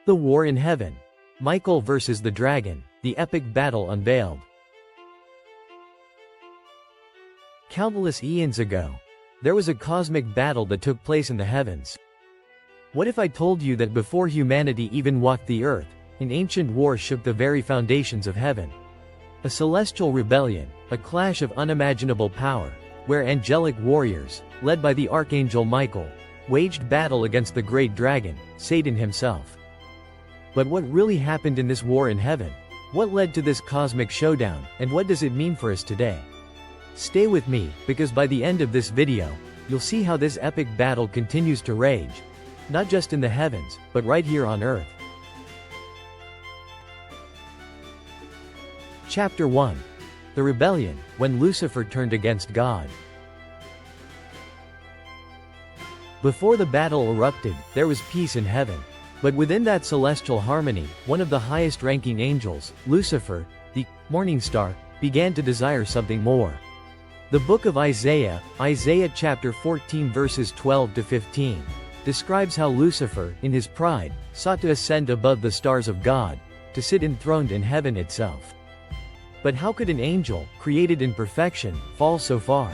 The War in Heaven. Michael versus the Dragon, the epic battle unveiled. Countless eons ago, there was a cosmic battle that took place in the heavens. What if I told you that before humanity even walked the earth, an ancient war shook the very foundations of heaven? A celestial rebellion, a clash of unimaginable power, where angelic warriors, led by the Archangel Michael, waged battle against the great dragon, Satan himself. But what really happened in this war in heaven? What led to this cosmic showdown, and what does it mean for us today? Stay with me, because by the end of this video, you'll see how this epic battle continues to rage, not just in the heavens, but right here on earth. Chapter 1. The Rebellion, when Lucifer turned against God. Before the battle erupted, there was peace in heaven. But within that celestial harmony, one of the highest-ranking angels, Lucifer, the morning star, began to desire something more. The book of Isaiah chapter 14 verses 12 to 15, describes how Lucifer, in his pride, sought to ascend above the stars of God, to sit enthroned in heaven itself. But how could an angel, created in perfection, fall so far?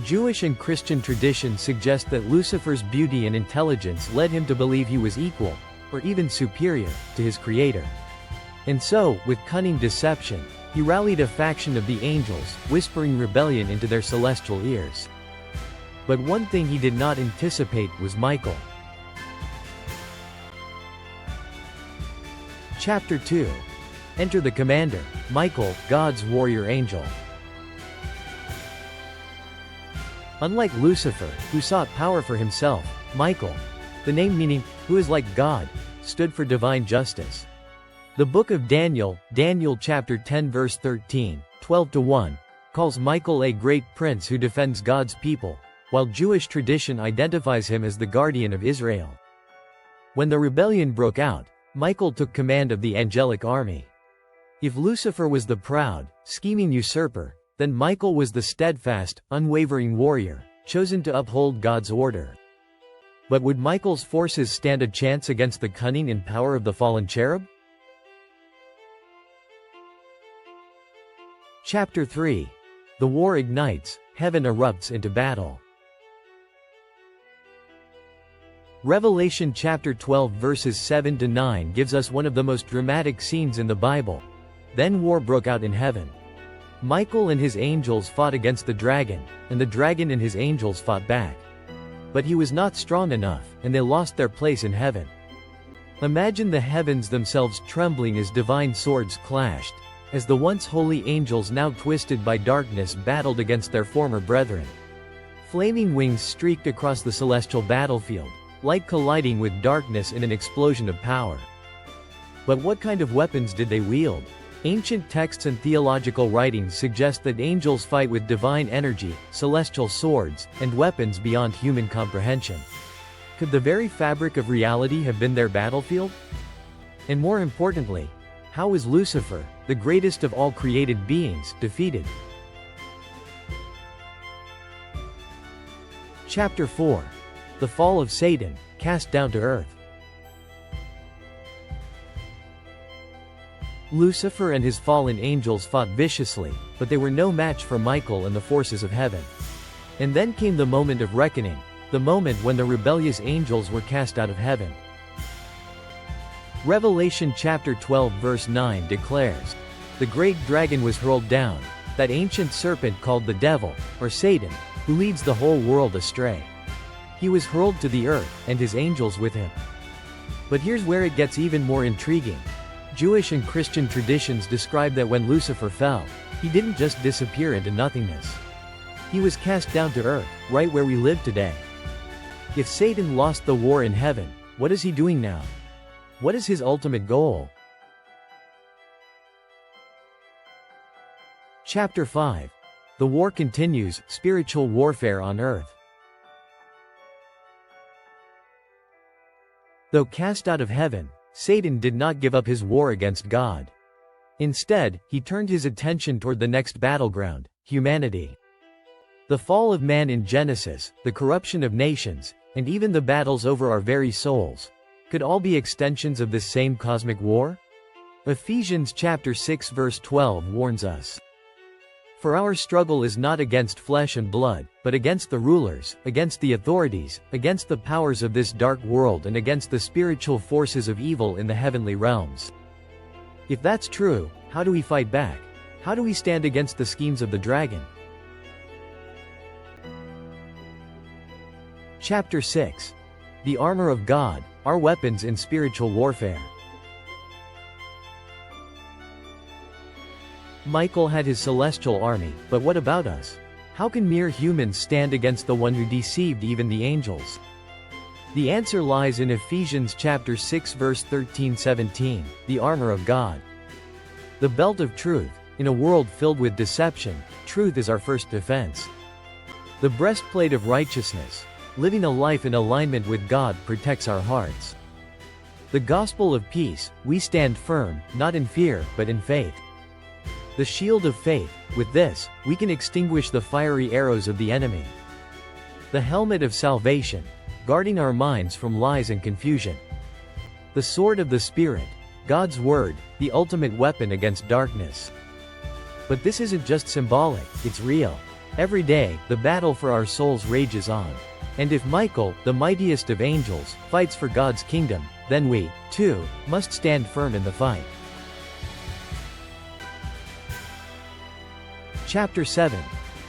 Jewish and Christian traditions suggest that Lucifer's beauty and intelligence led him to believe he was equal, or even superior, to his creator. And so, with cunning deception, he rallied a faction of the angels, whispering rebellion into their celestial ears. But one thing he did not anticipate was Michael. Chapter 2. Enter the commander, Michael, God's warrior angel. Unlike Lucifer, who sought power for himself, Michael, the name meaning, who is like God, stood for divine justice. The book of Daniel chapter 10 verse 13, 12-1, calls Michael a great prince who defends God's people, while Jewish tradition identifies him as the guardian of Israel. When the rebellion broke out, Michael took command of the angelic army. If Lucifer was the proud, scheming usurper, then Michael was the steadfast, unwavering warrior, chosen to uphold God's order. But would Michael's forces stand a chance against the cunning and power of the fallen cherub? Chapter 3. The war ignites, heaven erupts into battle. Revelation chapter 12 verses 7-9 gives us one of the most dramatic scenes in the Bible. Then war broke out in heaven. Michael and his angels fought against the dragon, and the dragon and his angels fought back. But he was not strong enough, and they lost their place in heaven. Imagine the heavens themselves trembling as divine swords clashed, as the once holy angels, now twisted by darkness, battled against their former brethren. Flaming wings streaked across the celestial battlefield, light colliding with darkness in an explosion of power. But what kind of weapons did they wield? Ancient texts and theological writings suggest that angels fight with divine energy, celestial swords, and weapons beyond human comprehension. Could the very fabric of reality have been their battlefield? And more importantly, how was Lucifer, the greatest of all created beings, defeated? Chapter 4. The fall of Satan, cast down to earth. Lucifer and his fallen angels fought viciously, but they were no match for Michael and the forces of heaven. And then came the moment of reckoning, the moment when the rebellious angels were cast out of heaven. Revelation chapter 12 verse 9 declares, "The great dragon was hurled down, that ancient serpent called the devil, or Satan, who leads the whole world astray. He was hurled to the earth, and his angels with him." But here's where it gets even more intriguing. Jewish and Christian traditions describe that when Lucifer fell, he didn't just disappear into nothingness. He was cast down to earth, right where we live today. If Satan lost the war in heaven, what is he doing now? What is his ultimate goal? Chapter 5. The war continues, spiritual warfare on earth. Though cast out of heaven, Satan did not give up his war against God. Instead, he turned his attention toward the next battleground, humanity. The fall of man in Genesis, the corruption of nations, and even the battles over our very souls, could all be extensions of this same cosmic war? Ephesians chapter 6 verse 12 warns us. For our struggle is not against flesh and blood, but against the rulers, against the authorities, against the powers of this dark world and against the spiritual forces of evil in the heavenly realms. If that's true, how do we fight back? How do we stand against the schemes of the dragon? Chapter 6. The Armor of God, our weapons in spiritual warfare. Michael had his celestial army, but what about us? How can mere humans stand against the one who deceived even the angels? The answer lies in Ephesians chapter 6 verse 13-17, the armor of God. The belt of truth. In a world filled with deception, truth is our first defense. The breastplate of righteousness. Living a life in alignment with God protects our hearts. The gospel of peace. We stand firm, not in fear, but in faith. The shield of faith. With this, we can extinguish the fiery arrows of the enemy. The helmet of salvation, guarding our minds from lies and confusion. The sword of the Spirit, God's word, the ultimate weapon against darkness. But this isn't just symbolic, it's real. Every day, the battle for our souls rages on. And if Michael, the mightiest of angels, fights for God's kingdom, then we, too, must stand firm in the fight. Chapter 7.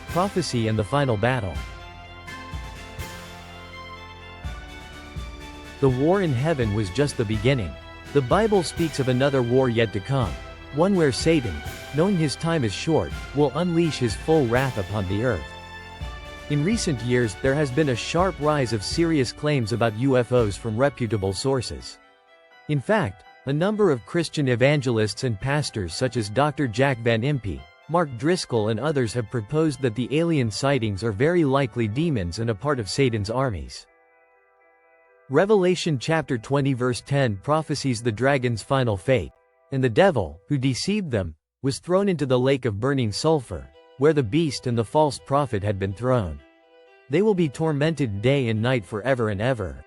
Prophecy and the Final Battle. The war in heaven was just the beginning. The Bible speaks of another war yet to come, one where Satan, knowing his time is short, will unleash his full wrath upon the earth. In recent years, there has been a sharp rise of serious claims about UFOs from reputable sources. In fact, a number of Christian evangelists and pastors such as Dr. Jack Van Impe, Mark Driscoll and others have proposed that the alien sightings are very likely demons and a part of Satan's armies. Revelation chapter 20 verse 10 prophesies the dragon's final fate, and the devil, who deceived them, was thrown into the lake of burning sulfur, where the beast and the false prophet had been thrown. They will be tormented day and night forever and ever.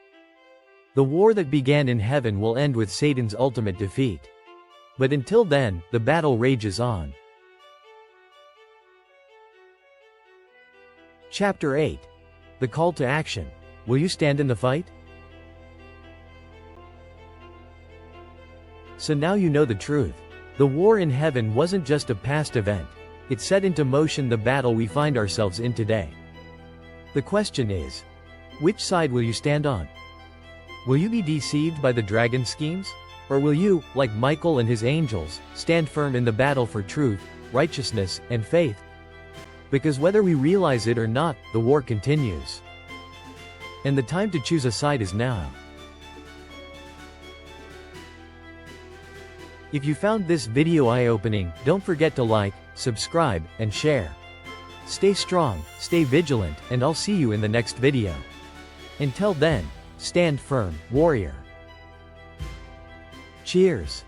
The war that began in heaven will end with Satan's ultimate defeat. But until then, the battle rages on. Chapter 8. The Call to Action. Will you stand in the fight? So now you know the truth. The war in heaven wasn't just a past event. It set into motion the battle we find ourselves in today. The question is, which side will you stand on? Will you be deceived by the dragon's schemes? Or will you, like Michael and his angels, stand firm in the battle for truth, righteousness, and faith? Because whether we realize it or not, the war continues. And the time to choose a side is now. If you found this video eye-opening, don't forget to like, subscribe, and share. Stay strong, stay vigilant, and I'll see you in the next video. Until then, stand firm, warrior. Cheers.